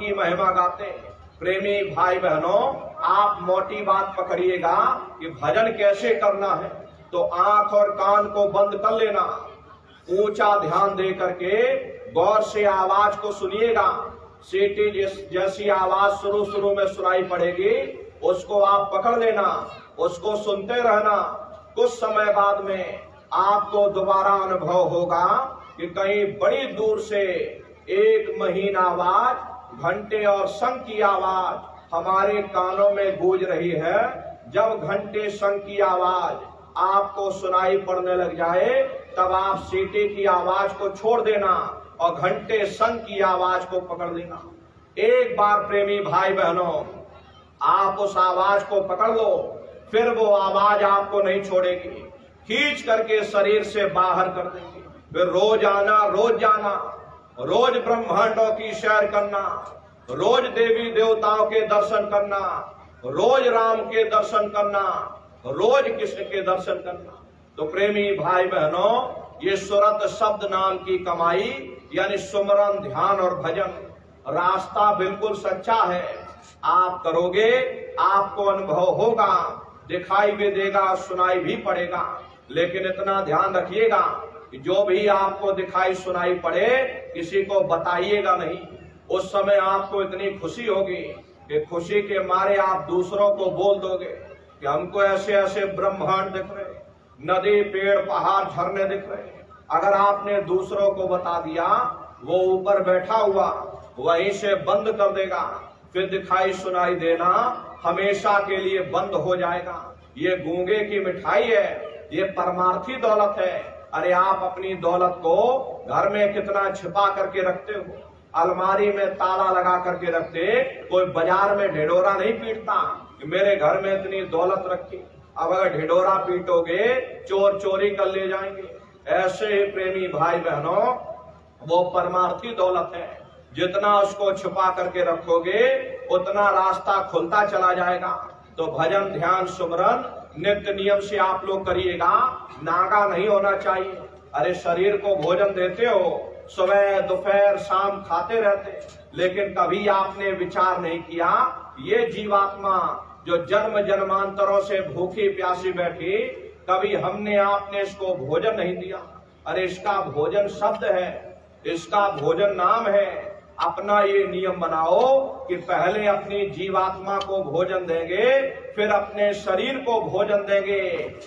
की महिमा गाते हैं। प्रेमी भाई बहनों, आप मोटी बात पकड़िएगा कि भजन कैसे करना है, तो आंख और कान को बंद कर लेना, ऊंचा ध्यान दे करके गौर से आवाज को सुनिएगा। सीटी जैसी आवाज शुरू में सुनाई पड़ेगी, उसको आप पकड़ लेना, उसको सुनते रहना। कुछ समय बाद में आपको दोबारा अनुभव होगा कि कहीं बड़ी दूर से एक महीन आवाज, घंटे और शंख की आवाज हमारे कानों में गूंज रही है। जब घंटे शंख की आवाज आपको सुनाई पड़ने लग जाए, तब आप सीटी की आवाज को छोड़ देना और घंटे शंख की आवाज को पकड़ लेना। एक बार प्रेमी भाई बहनों, आप उस आवाज को पकड़ लो, फिर वो आवाज आपको नहीं छोड़ेगी, खींच करके शरीर से बाहर कर देगी। फिर रोज आना, रोज जाना, रोज ब्रह्मांडों की सैर करना, रोज देवी देवताओं के दर्शन करना, रोज राम के दर्शन करना, रोज कृष्ण के दर्शन करना। तो प्रेमी भाई बहनों, ये सुरत शब्द नाम की कमाई यानी सुमरन, ध्यान और भजन, रास्ता बिल्कुल सच्चा है। आप करोगे, आपको अनुभव होगा, दिखाई भी देगा, सुनाई भी पड़ेगा। लेकिन इतना ध्यान रखिएगा कि जो भी आपको दिखाई सुनाई पड़े, किसी को बताइएगा नहीं। उस समय आपको इतनी खुशी होगी कि खुशी के मारे आप दूसरों को बोल दोगे कि हमको ऐसे ऐसे ब्रह्मांड दिख रहे, नदी, पेड़, पहाड़, झरने दिख रहे। अगर आपने दूसरों को बता दिया, वो ऊपर बैठा हुआ वहीं से बंद कर देगा, फिर दिखाई सुनाई देना हमेशा के लिए बंद हो जाएगा। ये गूंगे की मिठाई है, ये परमार्थी दौलत है। अरे आप अपनी दौलत को घर में कितना छिपा करके रखते हो, अलमारी में ताला लगा करके रखते। कोई बाजार में ढिढोरा नहीं पीटता कि मेरे घर में इतनी दौलत रखी। अब अगर ढिढोरा पीटोगे, चोर चोरी कर ले जाएंगे। ऐसे ही प्रेमी भाई बहनों, वो परमार्थी दौलत है, जितना उसको छुपा करके रखोगे उतना रास्ता खुलता चला जाएगा। तो भजन, ध्यान, सुमरन नित्य नियम से आप लोग करिएगा, नागा नहीं होना चाहिए। अरे शरीर को भोजन देते हो, सुबह दोपहर शाम खाते रहते, लेकिन कभी आपने विचार नहीं किया ये जीवात्मा जो जन्म जन्मांतरों से भूखी प्यासी बैठी, कभी हमने आपने इसको भोजन नहीं दिया। अरे इसका भोजन शब्द है, इसका भोजन नाम है। अपना ये नियम बनाओ कि पहले अपनी जीवात्मा को भोजन देंगे, फिर अपने शरीर को भोजन देंगे।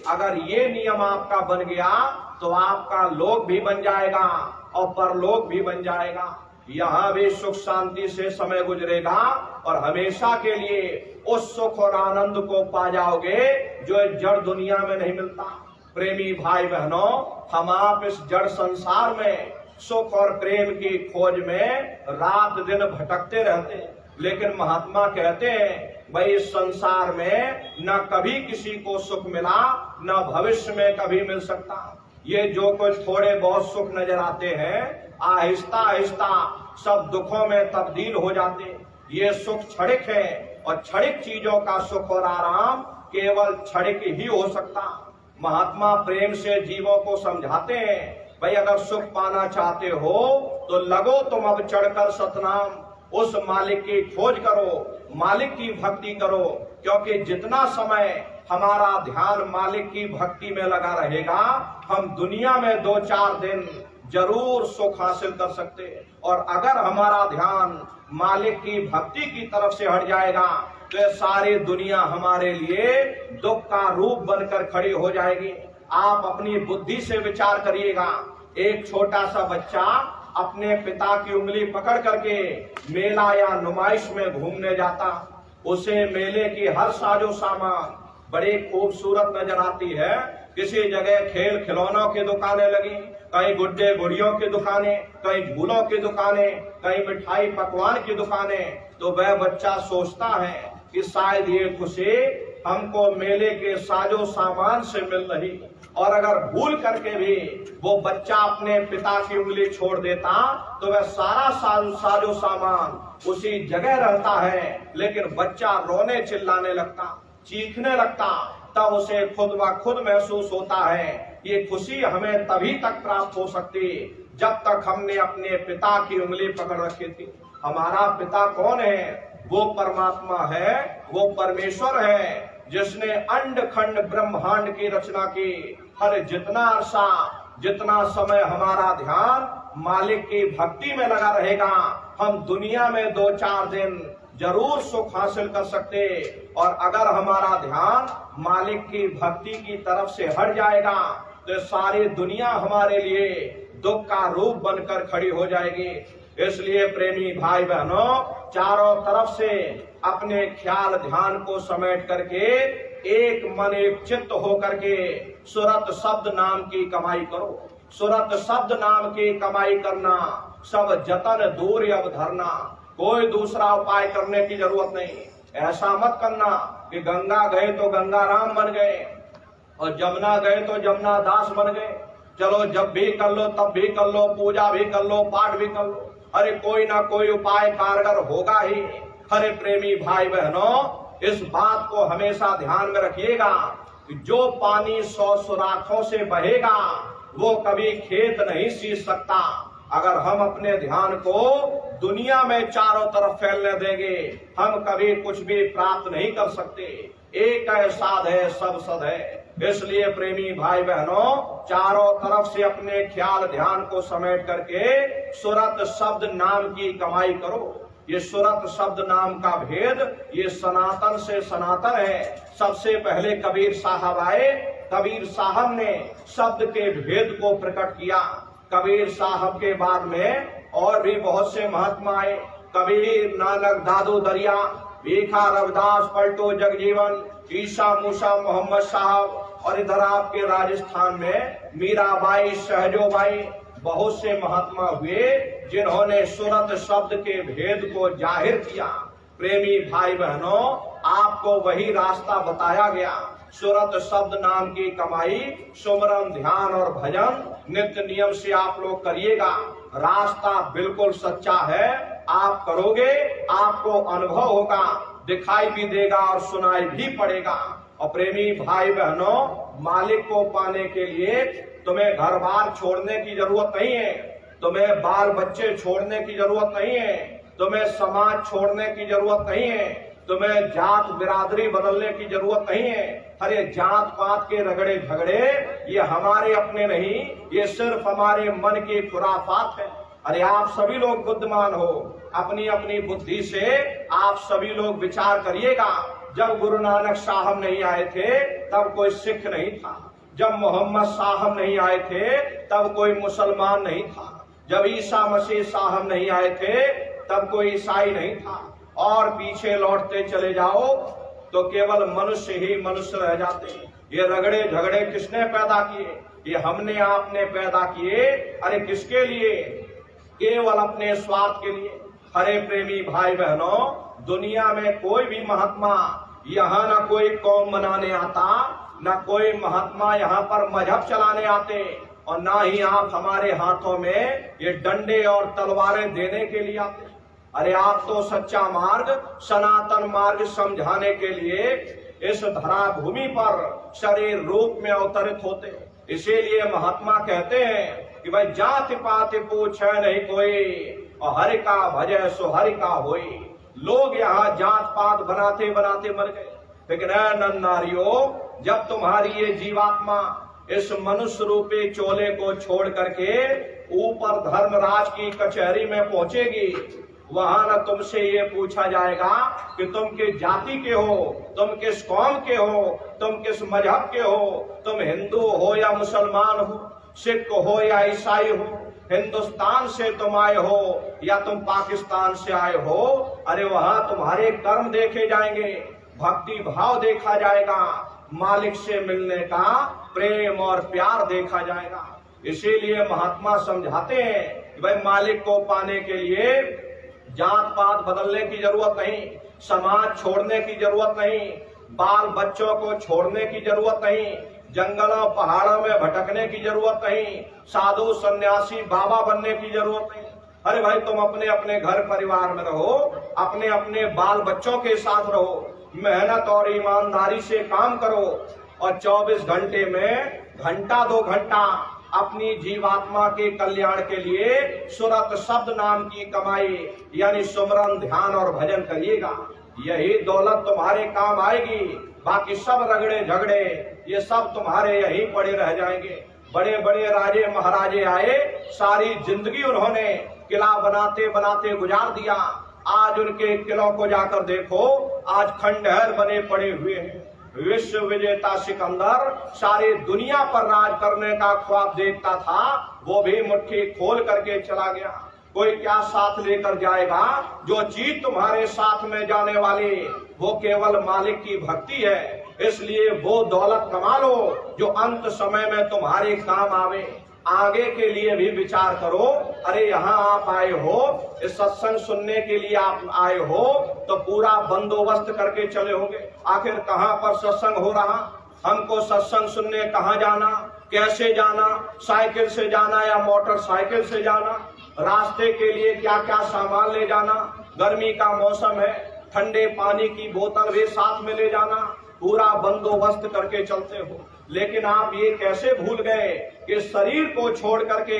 अगर ये नियम आपका बन गया तो आपका लोक भी बन जाएगा और परलोक भी बन जाएगा। यहाँ भी सुख शांति से समय गुजरेगा और हमेशा के लिए उस सुख और आनंद को पा जाओगे जो इस जड़ दुनिया में नहीं मिलता। प्रेमी भाई बहनों, हम आप इस जड़ संसार में सुख और प्रेम की खोज में रात दिन भटकते रहते हैं, लेकिन महात्मा कहते हैं भाई इस संसार में न कभी किसी को सुख मिला, न भविष्य में कभी मिल सकता। ये जो कुछ थोड़े बहुत सुख नजर आते हैं, आहिस्ता आहिस्ता सब दुखों में तब्दील हो जाते। ये सुख क्षणिक है और क्षणिक चीजों का सुख और आराम केवल क्षणिक ही हो सकता। महात्मा प्रेम से जीवों को समझाते हैं, भाई अगर सुख पाना चाहते हो तो लगो तुम अब चढ़कर सतनाम, उस मालिक की खोज करो, मालिक की भक्ति करो। क्योंकि जितना समय हमारा ध्यान मालिक की भक्ति में लगा रहेगा, हम दुनिया में 2-4 दिन जरूर सुख हासिल कर सकते हैं। और अगर हमारा ध्यान मालिक की भक्ति की तरफ से हट जाएगा तो ये सारी दुनिया हमारे लिए दुख का रूप बनकर खड़ी हो जाएगी। आप अपनी बुद्धि से विचार करिएगा, एक छोटा सा बच्चा अपने पिता की उंगली पकड़ करके मेला या नुमाइश में घूमने जाता, उसे मेले की हर साजो सामान बड़ी खूबसूरत नजर आती है। किसी जगह खेल खिलौनों की दुकानें लगी, कहीं गुड्डे गुड़ियों की दुकानें, कहीं झूलों की दुकानें, कहीं मिठाई पकवान की दुकानें। तो वह बच्चा सोचता है कि शायद ये खुशी हमको मेले के साजो सामान से मिल रही। और अगर भूल करके भी वो बच्चा अपने पिता की उंगली छोड़ देता तो वह सारा साजो सामान उसी जगह रहता है, लेकिन बच्चा रोने चिल्लाने लगता, चीखने लगता। तब उसे खुद ब खुद महसूस होता है ये खुशी हमें तभी तक प्राप्त हो सकती जब तक हमने अपने पिता की उंगली पकड़ रखी थी। हमारा पिता कौन है? वो परमात्मा है, वो परमेश्वर है जिसने अंड खंड ब्रह्मांड की रचना की। हर जितना अरसा, जितना समय हमारा ध्यान मालिक की भक्ति में लगा रहेगा, हम दुनिया में 2-4 दिन जरूर सुख हासिल कर सकते। और अगर हमारा ध्यान मालिक की भक्ति की तरफ से हट जाएगा तो सारी दुनिया हमारे लिए दुख का रूप बनकर खड़ी हो जाएगी। इसलिए प्रेमी भाई बहनों, चारों तरफ से अपने ख्याल ध्यान को समेट करके एक मन एक चित्त होकर के सुरत शब्द नाम की कमाई करो। सुरत शब्द नाम की कमाई करना, सब जतन दूर अब धरना। कोई दूसरा उपाय करने की जरूरत नहीं। ऐसा मत करना कि गंगा गए तो गंगा राम बन गए और जमुना गए तो जमुना दास बन गए। चलो जब भी कर लो तब भी कर लो, पूजा भी कर लो, पाठ भी कर लो, अरे कोई ना कोई उपाय कारगर होगा ही। अरे प्रेमी भाई बहनों, इस बात को हमेशा ध्यान में रखिएगा कि जो पानी 100 सुराखों से बहेगा वो कभी खेत नहीं सींच सकता। अगर हम अपने ध्यान को दुनिया में चारों तरफ फैलने देंगे, हम कभी कुछ भी प्राप्त नहीं कर सकते। एक है साध है, सब सद है। इसलिए प्रेमी भाई बहनों, चारों तरफ से अपने ख्याल ध्यान को समेट करके सुरत शब्द नाम की कमाई करो। ये सुरत शब्द नाम का भेद ये सनातन से सनातन है। सबसे पहले कबीर साहब आए, कबीर साहब ने शब्द के भेद को प्रकट किया। कबीर साहब के बाद में और भी बहुत से महात्मा आए, कबीर, नानक, दादू दरिया, भीखा, रविदास, पलटू जगजीवन, ईसा मूसा, मोहम्मद साहब, और इधर आपके राजस्थान में मीराबाई, सहजोबाई, बहुत से महात्मा हुए जिन्होंने सुरत शब्द के भेद को जाहिर किया। प्रेमी भाई बहनों, आपको वही रास्ता बताया गया। सुरत शब्द नाम की कमाई, सुमरन, ध्यान और भजन नित्य नियम से आप लोग करिएगा। रास्ता बिल्कुल सच्चा है, आप करोगे, आपको अनुभव होगा, दिखाई भी देगा और सुनाई भी पड़ेगा। और प्रेमी भाई बहनों, मालिक को पाने के लिए तुम्हें घर बार छोड़ने की जरूरत नहीं है, तुम्हें बाल बच्चे छोड़ने की जरूरत नहीं है, तुम्हें समाज छोड़ने की जरूरत नहीं है, तुम्हें जात बिरादरी बदलने की जरूरत नहीं है। अरे जात पात के रगड़े झगड़े ये हमारे अपने नहीं, ये सिर्फ हमारे मन की खुराफात है। अरे आप सभी लोग बुद्धिमान हो, अपनी अपनी बुद्धि से आप सभी लोग विचार करिएगा। जब गुरु नानक साहब नहीं आए थे तब कोई सिख नहीं था, जब मोहम्मद साहब नहीं आए थे तब कोई मुसलमान नहीं था, जब ईसा मसीह साहब नहीं आए थे तब कोई ईसाई नहीं था। और पीछे लौटते चले जाओ तो केवल मनुष्य ही मनुष्य रह जाते। ये रगड़े झगड़े किसने पैदा किए? ये हमने आपने पैदा किए। अरे किसके लिए? केवल अपने स्वार्थ के लिए। हरे प्रेमी भाई बहनों, दुनिया में कोई भी महात्मा यहाँ ना कोई कौम बनाने आता, ना कोई महात्मा यहाँ पर मजहब चलाने आते, और ना ही आप हमारे हाथों में ये डंडे और तलवारें देने के लिए आते। अरे आप तो सच्चा मार्ग, सनातन मार्ग समझाने के लिए इस धरा भूमि पर शरीर रूप में अवतरित होते। इसीलिए महात्मा कहते हैं कि भाई जाति पाति पूछे नहीं कोई, और हरि का भजय सो हरि का होई। लोग यहाँ जात पात बनाते बनाते मर गए, लेकिन नर नारियों, जब तुम्हारी ये जीवात्मा इस मनुष्य रूपी चोले को छोड़ करके ऊपर धर्मराज की कचहरी में पहुंचेगी, वहां न तुमसे ये पूछा जाएगा कि तुम किस जाति के हो, तुम किस कौम के हो, तुम किस मजहब के हो, तुम हिंदू हो या मुसलमान हो, सिख हो या ईसाई हो, हिंदुस्तान से तुम आए हो या तुम पाकिस्तान से आए हो। अरे वहां तुम्हारे कर्म देखे जाएंगे, भक्ति भाव देखा जाएगा, मालिक से मिलने का प्रेम और प्यार देखा जाएगा। इसीलिए महात्मा समझाते हैं कि भाई मालिक को पाने के लिए जात पात बदलने की जरूरत नहीं, समाज छोड़ने की जरूरत नहीं, बाल बच्चों को छोड़ने की जरूरत नहीं, जंगलों पहाड़ों में भटकने की जरूरत नहीं, साधु सन्यासी बाबा बनने की जरूरत नहीं। अरे भाई तुम अपने अपने घर परिवार में रहो, अपने अपने बाल बच्चों के साथ रहो, मेहनत और ईमानदारी से काम करो, और 24 घंटे में घंटा 2 घंटा अपनी जीवात्मा के कल्याण के लिए सुरत शब्द नाम की कमाई यानी सुमरन, ध्यान और भजन करिएगा। यही दौलत तुम्हारे काम आएगी। बाकी सब रगड़े झगड़े ये सब तुम्हारे यहीं पड़े रह जाएंगे। बड़े बड़े राजे महाराजे आए, सारी जिंदगी उन्होंने किला बनाते बनाते गुजार दिया। आज उनके किलों को जाकर देखो, आज खंडहर बने पड़े हुए हैं। विश्व विजेता सिकंदर सारी दुनिया पर राज करने का ख्वाब देखता था, वो भी मुट्ठी खोल करके चला गया। कोई क्या साथ लेकर जाएगा? जो चीज तुम्हारे साथ में जाने वाली वो केवल मालिक की भक्ति है। इसलिए वो दौलत कमा लो जो अंत समय में तुम्हारे काम आवे। आगे के लिए भी विचार करो। अरे यहाँ आप आए हो, इस सत्संग सुनने के लिए आप आए हो, तो पूरा बंदोबस्त करके चले होंगे। आखिर कहाँ पर सत्संग हो रहा, हमको सत्संग सुनने कहाँ जाना, कैसे जाना, साइकिल से जाना या मोटरसाइकिल से जाना, रास्ते के लिए क्या क्या सामान ले जाना, गर्मी का मौसम है, ठंडे पानी की बोतल भी साथ में ले जाना, पूरा बंदोबस्त करके चलते हो। लेकिन आप ये कैसे भूल गए कि शरीर को छोड़ करके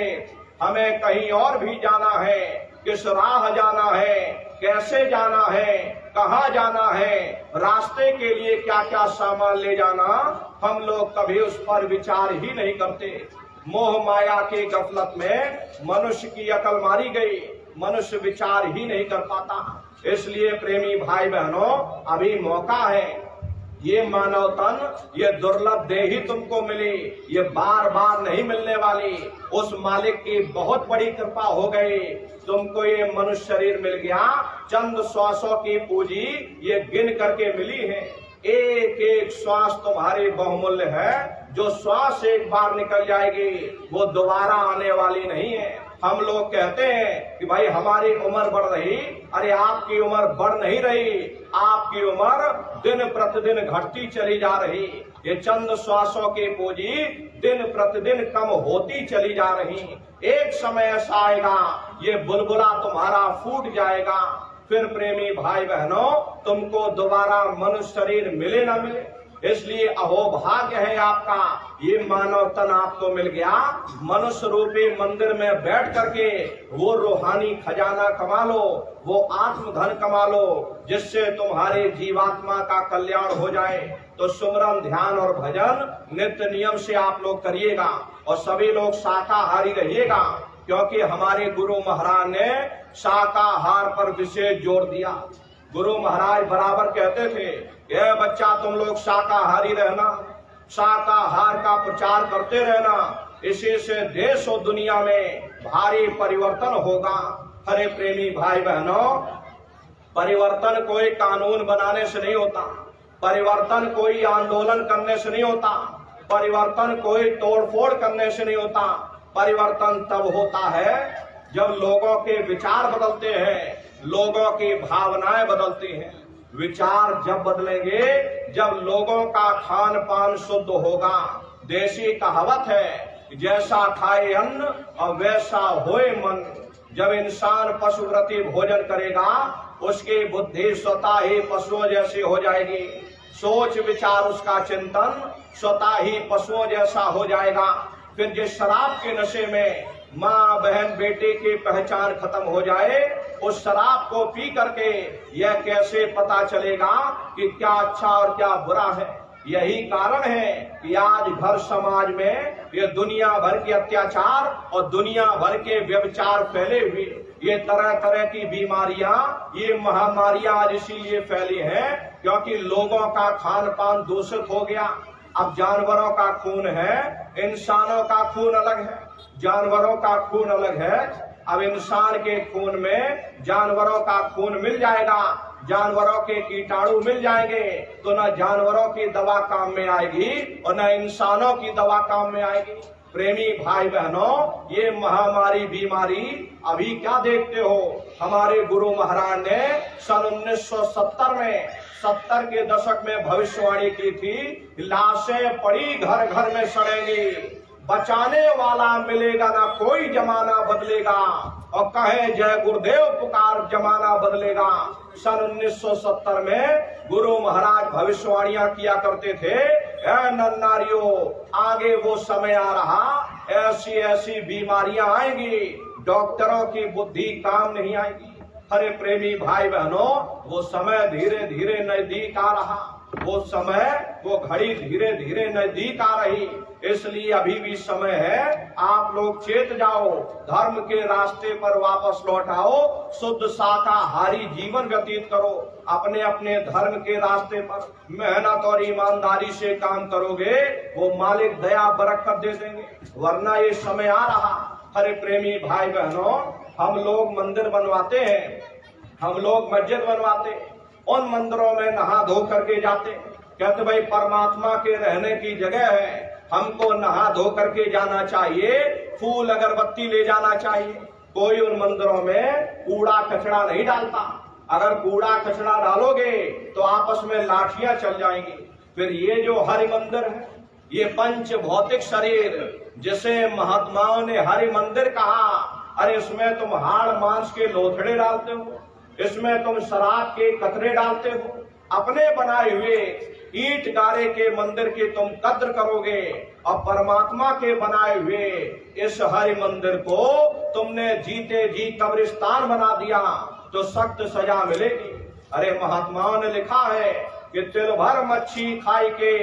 हमें कहीं और भी जाना है, किस राह जाना है, कैसे जाना है, कहाँ जाना है, रास्ते के लिए क्या क्या सामान ले जाना, हम लोग कभी उस पर विचार ही नहीं करते। मोह माया की गफलत में मनुष्य की अकल मारी गई, मनुष्य विचार ही नहीं कर पाता। इसलिए प्रेमी भाई बहनों, अभी मौका है। ये मानव तन, ये दुर्लभ देह ही तुमको मिली, ये बार बार नहीं मिलने वाली। उस मालिक की बहुत बड़ी कृपा हो गई, तुमको ये मनुष्य शरीर मिल गया। चंद श्वासों की पूंजी ये गिन करके मिली है। एक एक श्वास तुम्हारी बहुमूल्य है। जो श्वास एक बार निकल जाएगी वो दोबारा आने वाली नहीं है। हम लोग कहते हैं कि भाई हमारी उम्र बढ़ रही, अरे आपकी उम्र बढ़ नहीं रही, आपकी उम्र दिन प्रतिदिन घटती चली जा रही। ये चंद श्वासों की पूंजी दिन प्रतिदिन कम होती चली जा रही। एक समय ऐसा आएगा ये बुलबुला तुम्हारा फूट जाएगा। फिर प्रेमी भाई बहनों, तुमको दोबारा मनुष्य शरीर मिले ना मिले, इसलिए अहोभाग्य है आपका, ये मानव तन आपको मिल गया। मनुष्य रूपी मंदिर में बैठ करके वो रूहानी खजाना कमा लो, वो आत्म धन कमा लो, जिससे तुम्हारे जीवात्मा का कल्याण हो जाए। तो सुमरन, ध्यान और भजन नित्य नियम से आप लोग करिएगा और सभी लोग शाकाहारी रहिएगा, क्योंकि हमारे गुरु महाराज ने शाकाहार पर विशेष जोर दिया। गुरु महाराज बराबर कहते थे, ये बच्चा तुम लोग शाकाहारी रहना, शाकाहार का प्रचार करते रहना, इसी से देश और दुनिया में भारी परिवर्तन होगा। हरे प्रेमी भाई बहनों, परिवर्तन कोई कानून बनाने से नहीं होता, परिवर्तन कोई आंदोलन करने से नहीं होता, परिवर्तन कोई तोड़फोड़ करने से नहीं होता। परिवर्तन तब होता है जब लोगों के विचार बदलते हैं, लोगों की भावनाएं बदलती हैं। विचार जब बदलेंगे जब लोगों का खान पान शुद्ध होगा। देसी कहावत है, जैसा खाए अन्न और वैसा होए मन। जब इंसान पशुव्रती भोजन करेगा उसकी बुद्धि स्वतः ही पशुओं जैसी हो जाएगी, सोच विचार उसका चिंतन स्वतः ही पशुओं जैसा हो जाएगा। फिर जिस शराब के नशे में माँ बहन बेटे की पहचान खत्म हो जाए, उस शराब को पी करके यह कैसे पता चलेगा कि क्या अच्छा और क्या बुरा है। यही कारण है कि आज भर समाज में ये दुनिया भर के अत्याचार और दुनिया भर के व्यभिचार फैले हुए, ये तरह तरह की बीमारियां, ये महामारियां आज इसीलिए फैली हैं क्योंकि लोगों का खान पान दूषित हो गया। अब जानवरों का खून है, इंसानों का खून अलग है, जानवरों का खून अलग है। अब इंसान के खून में जानवरों का खून मिल जाएगा, जानवरों के कीटाणु मिल जाएंगे, तो न जानवरों की दवा काम में आएगी और न इंसानों की दवा काम में आएगी। प्रेमी भाई बहनों, ये महामारी बीमारी अभी क्या देखते हो, हमारे गुरु महाराज ने सन 1970 में 70 के दशक में भविष्यवाणी की थी, लाशें पड़ी घर घर में सड़ेंगी, बचाने वाला मिलेगा ना कोई, जमाना बदलेगा, और कहे जय गुरुदेव पुकार जमाना बदलेगा। सन 1970 में गुरु महाराज भविष्यवाणियां किया करते थे, नर नारियों आगे वो समय आ रहा, ऐसी ऐसी बीमारियां आएंगी, डॉक्टरों की बुद्धि काम नहीं आएगी। अरे प्रेमी भाई बहनों, वो समय धीरे धीरे नजदीक आ रहा, वो समय, वो घड़ी धीरे धीरे नजदीक आ रही। इसलिए अभी भी समय है, आप लोग चेत जाओ, धर्म के रास्ते पर वापस लौट आओ, शुद्ध शाकाहारी जीवन व्यतीत करो। अपने अपने धर्म के रास्ते पर मेहनत और ईमानदारी से काम करोगे, वो मालिक दया बरकत दे देंगे। वरना ये समय आ रहा। अरे प्रेमी भाई बहनों, हम लोग मंदिर बनवाते हैं, हम लोग मस्जिद बनवाते, उन मंदिरों में नहा धो करके जाते, कहते भाई परमात्मा के रहने की जगह है, हमको नहा धो करके जाना चाहिए, फूल अगरबत्ती ले जाना चाहिए। कोई उन मंदिरों में कूड़ा कचरा नहीं डालता। अगर कूड़ा कचरा डालोगे तो आपस में लाठियां चल जाएंगी। फिर ये जो हरि मंदिर है, ये पंच भौतिक शरीर जिसे महात्माओं ने हरि मंदिर कहा, अरे इसमें तुम हाड़ मांस के लोथड़े डालते हो, इसमें तुम शराब के कतरे डालते हो, अपने बनाए हुए ईंट गारे के मंदिर की तुम कद्र करोगे और परमात्मा के बनाए हुए इस हरि मंदिर को तुमने जीते जी कब्रिस्तान बना दिया तो सख्त सजा मिलेगी। अरे महात्माओं ने लिखा है कि तिल भर मच्छी खाई के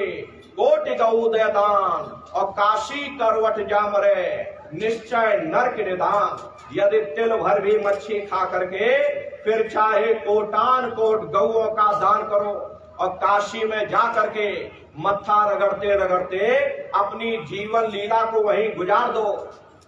कोटि गऊ दे दान और काशी करवट जामरे निश्चय नरक निदान। यदि तिल भर भी मच्छी खा करके फिर चाहे कोटान कोट गऊओं का दान करो और काशी में जा करके मत्था रगड़ते रगड़ते अपनी जीवन लीला को वहीं गुजार दो,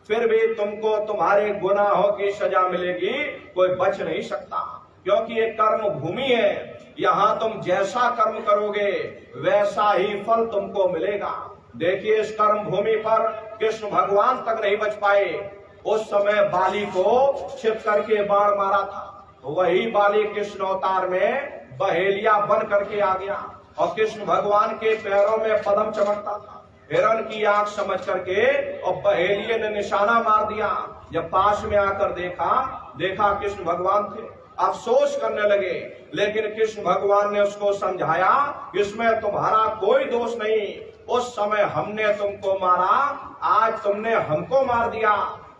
फिर भी तुमको तुम्हारे गुनाहों की सजा मिलेगी, कोई बच नहीं सकता। क्योंकि ये कर्म भूमि है, यहाँ तुम जैसा कर्म करोगे वैसा ही फल तुमको मिलेगा। देखिए इस कर्म भूमि पर कृष्ण भगवान तक नहीं बच पाए। उस समय बाली को छिप करके बाण मारा था, वही बाली कृष्ण अवतार में बहेलिया बन करके आ गया और कृष्ण भगवान के पैरों में पद्म चमकता था। हिरण की आंख समझ करके और बहेलिये ने निशाना मार दिया। जब पास में आकर देखा कृष्ण भगवान थे, अफसोस करने लगे, लेकिन कृष्ण भगवान ने उसको समझाया, इसमें तुम्हारा कोई दोष नहीं, उस समय हमने तुमको मारा, आज तुमने हमको मार दिया,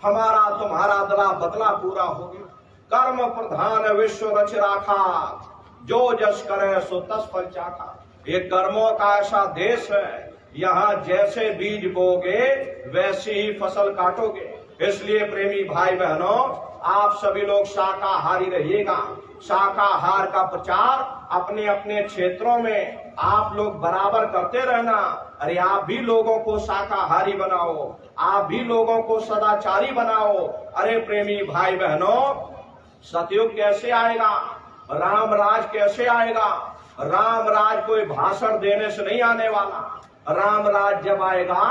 हमारा तुम्हारा अदला बदला पूरा हो गया। कर्म प्रधान विश्व रच राखा, जो जस करे सो तस फल चाखा। ये कर्मों का ऐसा देश है, यहाँ जैसे बीज बोगे वैसे ही फसल काटोगे। इसलिए प्रेमी भाई बहनों, आप सभी लोग शाकाहारी रहिएगा। शाकाहार का प्रचार अपने अपने क्षेत्रों में आप लोग बराबर करते रहना। अरे आप भी लोगों को शाकाहारी बनाओ, आप भी लोगों को सदाचारी बनाओ। अरे प्रेमी भाई बहनों, सतयुग कैसे आएगा, राम राज कैसे आएगा? राम राज कोई भाषण देने से नहीं आने वाला। राम राज जब आएगा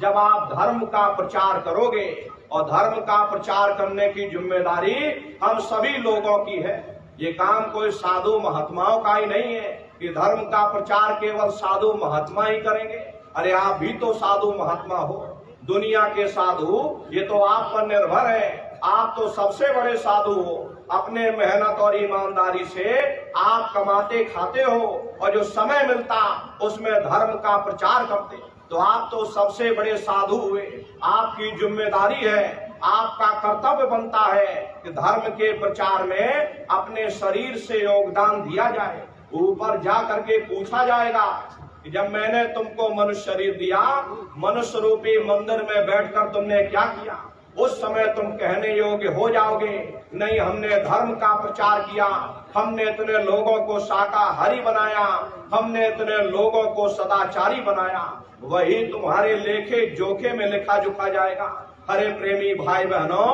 जब आप धर्म का प्रचार करोगे, और धर्म का प्रचार करने की जिम्मेदारी हम सभी लोगों की है। ये काम कोई साधु महात्माओं का ही नहीं है कि धर्म का प्रचार केवल साधु महात्मा ही करेंगे। अरे आप भी तो साधु महात्मा हो, दुनिया के साधु ये तो आप पर निर्भर है। आप तो सबसे बड़े साधु हो, अपने मेहनत और ईमानदारी से आप कमाते खाते हो और जो समय मिलता उसमें धर्म का प्रचार करते, तो आप तो सबसे बड़े साधु हुए। आपकी जिम्मेदारी है, आपका कर्तव्य बनता है कि धर्म के प्रचार में अपने शरीर से योगदान दिया जाए। ऊपर जा करके पूछा जाएगा कि जब मैंने तुमको मनुष्य शरीर दिया, मनुष्य रूपी मंदिर में बैठकर तुमने क्या किया? उस समय तुम कहने योग्य हो जाओगे, नहीं हमने धर्म का प्रचार किया, हमने इतने लोगों को शाकाहारी बनाया, हमने इतने लोगों को सदाचारी बनाया। वही तुम्हारे लेखे जोखे में लिखा जुखा जाएगा। हरे प्रेमी भाई बहनों,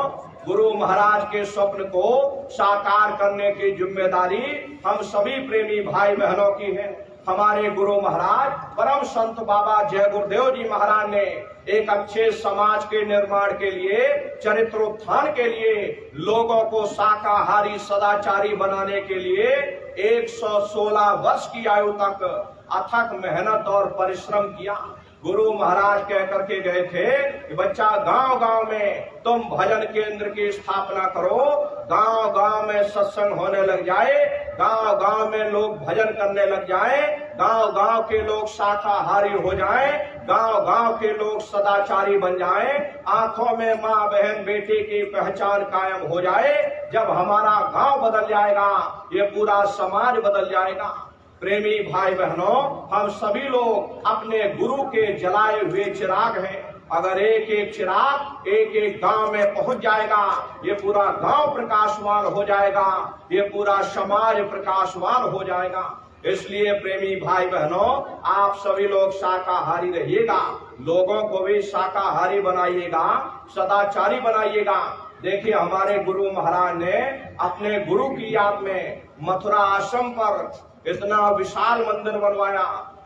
गुरु महाराज के स्वप्न को साकार करने की जिम्मेदारी हम सभी प्रेमी भाई बहनों की है। हमारे गुरु महाराज परम संत बाबा जय गुरुदेव जी महाराज ने एक अच्छे समाज के निर्माण के लिए, चरित्रोत्थान के लिए, लोगों को शाकाहारी सदाचारी बनाने के लिए 116 वर्ष की आयु तक अथक मेहनत और परिश्रम किया। गुरु महाराज कह करके गए थे कि बच्चा गांव गांव में तुम भजन केंद्र की स्थापना करो, गांव गांव में सत्संग होने लग जाए, गांव गांव में लोग भजन करने लग जाए, गांव गांव के लोग शाकाहारी हो जाएं, गांव गांव के लोग सदाचारी बन जाएं, आंखों में माँ बहन बेटे की पहचान कायम हो जाए। जब हमारा गांव बदल जाएगा, ये पूरा समाज बदल जाएगा। प्रेमी भाई बहनों, हम सभी लोग अपने गुरु के जलाए हुए चिराग हैं। अगर एक एक चिराग एक एक गांव में पहुंच जाएगा, ये पूरा गांव प्रकाशवान हो जाएगा, ये पूरा समाज प्रकाशवान हो जाएगा। इसलिए प्रेमी भाई बहनों, आप सभी लोग शाकाहारी रहिएगा, लोगों को भी शाकाहारी बनाइएगा, सदाचारी बनाइएगा। देखिए, हमारे गुरु महाराज ने अपने गुरु की याद में मथुरा आश्रम पर इतना विशाल मंदिर बनवाया।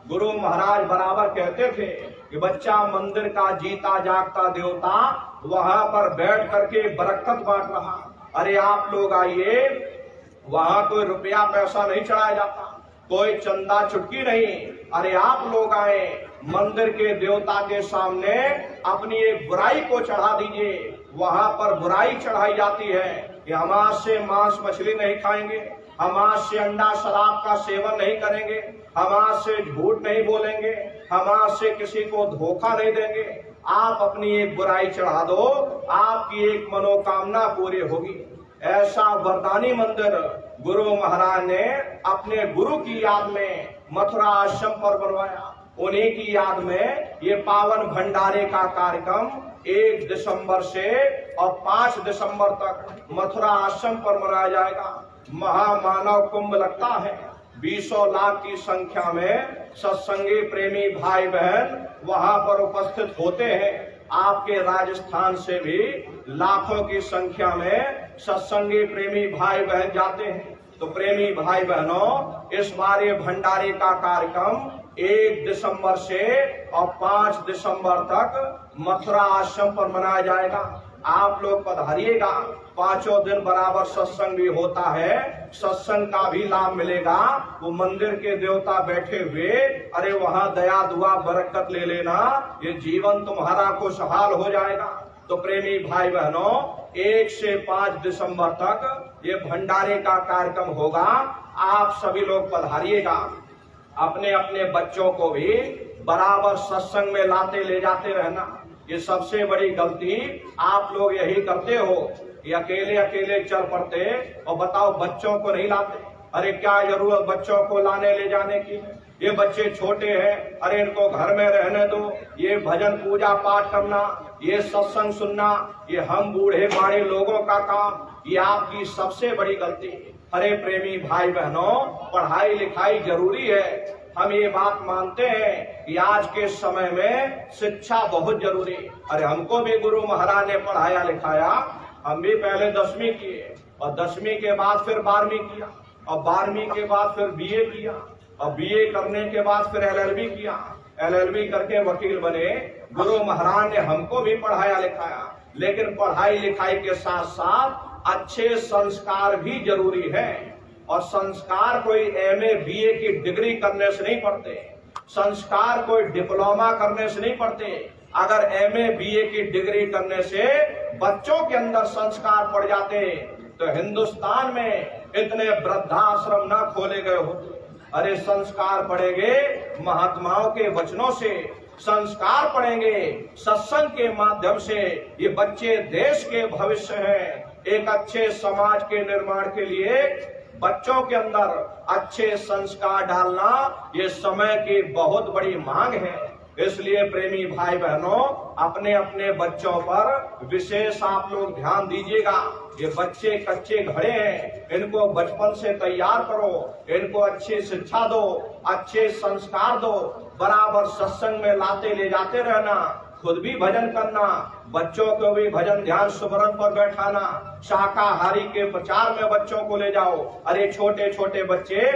गुरु महाराज बराबर कहते थे कि बच्चा मंदिर का जीता जागता देवता वहां पर बैठ करके बरकत बांट रहा। अरे आप लोग आइए, वहां कोई रुपया पैसा नहीं चढ़ाया जाता, कोई चंदा चुटकी नहीं। अरे आप लोग आए, मंदिर के देवता के सामने अपनी एक बुराई को चढ़ा दीजिए। वहां पर बुराई चढ़ाई जाती है कि हम आज से मांस मछली नहीं खाएंगे, हम आज से अंडा शराब का सेवन नहीं करेंगे, हम आज से झूठ नहीं बोलेंगे, हम आज से किसी को धोखा नहीं देंगे। आप अपनी एक बुराई चढ़ा दो, आपकी एक मनोकामना पूरी होगी। ऐसा वरदानी मंदिर गुरु महाराज ने अपने गुरु की याद में मथुरा आश्रम पर बनवाया। उन्हीं की याद में ये पावन भंडारे का कार्यक्रम 1 दिसंबर से और 5 दिसंबर तक मथुरा आश्रम पर मनाया जाएगा। महामानव कुंभ लगता है, 20 लाख की संख्या में सत्संगी प्रेमी भाई बहन वहां पर उपस्थित होते हैं। आपके राजस्थान से भी लाखों की संख्या में सत्संगी प्रेमी भाई बहन जाते हैं। तो प्रेमी भाई बहनों, इस बार ये भंडारे का कार्यक्रम 1 दिसंबर से और 5 दिसंबर तक मथुरा आश्रम पर मनाया जाएगा। आप लोग पधारिएगा। 5 दिन बराबर सत्संग भी होता है, सत्संग का भी लाभ मिलेगा। वो मंदिर के देवता बैठे हुए, अरे वहां दया दुआ बरकत ले लेना, ये जीवन तुम्हारा खुशहाल हो जाएगा। तो प्रेमी भाई बहनों, 1 से 5 दिसंबर तक ये भंडारे का कार्यक्रम होगा। आप सभी लोग पधारिएगा। अपने अपने बच्चों को भी बराबर सत्संग में लाते ले जाते रहना। ये सबसे बड़ी गलती आप लोग यही करते हो, ये अकेले अकेले चल पड़ते और बताओ बच्चों को नहीं लाते। अरे क्या जरूरत बच्चों को लाने ले जाने की? ये बच्चे छोटे हैं, अरे इनको घर में रहने दो। ये भजन पूजा पाठ करना, ये सत्संग सुनना, ये हम बूढ़े बाड़े लोगों का काम, ये आपकी सबसे बड़ी गलती। अरे प्रेमी भाई बहनों, पढ़ाई लिखाई जरूरी है। हम ये बात मानते हैं कि आज के समय में शिक्षा बहुत जरूरी। अरे हमको भी गुरु महाराज ने पढ़ाया लिखाया, हम भी पहले 10वीं किए और 10वीं के बाद फिर 12वीं किया और 12वीं के बाद फिर बीए किया और बीए करने के बाद फिर LLB किया, LLB करके वकील बने। गुरु महाराज ने हमको भी पढ़ाया लिखाया, लेकिन पढ़ाई लिखाई के साथ साथ अच्छे संस्कार भी जरूरी है। और संस्कार कोई MA BA की डिग्री करने से नहीं पढ़ते, संस्कार कोई डिप्लोमा करने से नहीं पढ़ते। अगर MA BA की डिग्री करने से बच्चों के अंदर संस्कार पड़ जाते तो हिंदुस्तान में इतने वृद्धाश्रम न खोले गए होते। अरे संस्कार पढ़ेंगे महात्माओं के वचनों से, संस्कार पढ़ेंगे सत्संग के माध्यम से। ये बच्चे देश के भविष्य हैं। एक अच्छे समाज के निर्माण के लिए बच्चों के अंदर अच्छे संस्कार डालना ये समय की बहुत बड़ी मांग है। इसलिए प्रेमी भाई बहनों, अपने अपने बच्चों पर विशेष आप लोग ध्यान दीजिएगा। ये बच्चे कच्चे घड़े हैं, इनको बचपन से तैयार करो, इनको अच्छी शिक्षा दो, अच्छे संस्कार दो, बराबर सत्संग में लाते ले जाते रहना, खुद भी भजन करना, बच्चों को भी भजन ध्यान सुमरन पर बैठाना, शाकाहारी के प्रचार में बच्चों को ले जाओ। अरे छोटे छोटे बच्चे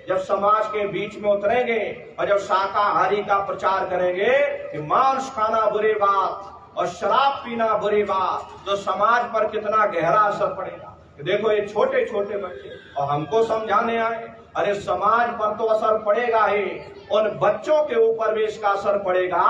जब समाज के बीच में उतरेंगे और जब शाकाहारी का प्रचार करेंगे कि मांस खाना बुरी बात और शराब पीना बुरी बात, तो समाज पर कितना गहरा असर पड़ेगा। देखो ये छोटे छोटे बच्चे और हमको समझाने आए, अरे समाज पर तो असर पड़ेगा ही, उन बच्चों के ऊपर भी इसका असर पड़ेगा।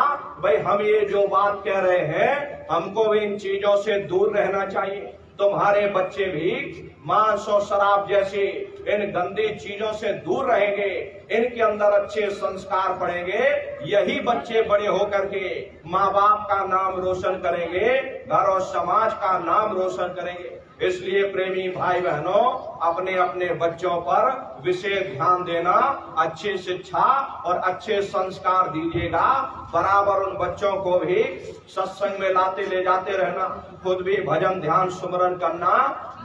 भाई हम ये जो बात कह रहे हैं, हमको भी इन चीजों से दूर रहना चाहिए। तुम्हारे बच्चे भी मांस और शराब जैसी इन गंदी चीजों से दूर रहेंगे, इनके अंदर अच्छे संस्कार पड़ेंगे, यही बच्चे बड़े होकर के माँ बाप का नाम रोशन करेंगे, घर और समाज का नाम रोशन करेंगे। इसलिए प्रेमी भाई बहनों, अपने अपने बच्चों पर विशेष ध्यान देना, अच्छी शिक्षा और अच्छे संस्कार दीजिएगा। बराबर उन बच्चों को भी सत्संग में लाते ले जाते रहना, खुद भी भजन ध्यान सुमरन करना,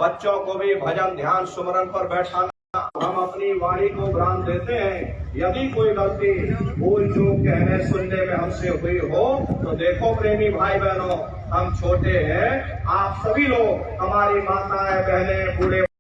बच्चों को भी भजन ध्यान सुमरन पर बैठाना। हम अपनी वाणी को ब्रांड देते हैं, यदि कोई गलती भूल चूक कहने सुनने में हमसे हुई हो तो देखो प्रेमी भाई बहनों, हम छोटे हैं, आप सभी लोग, हमारी माताएं बहनें बूढ़े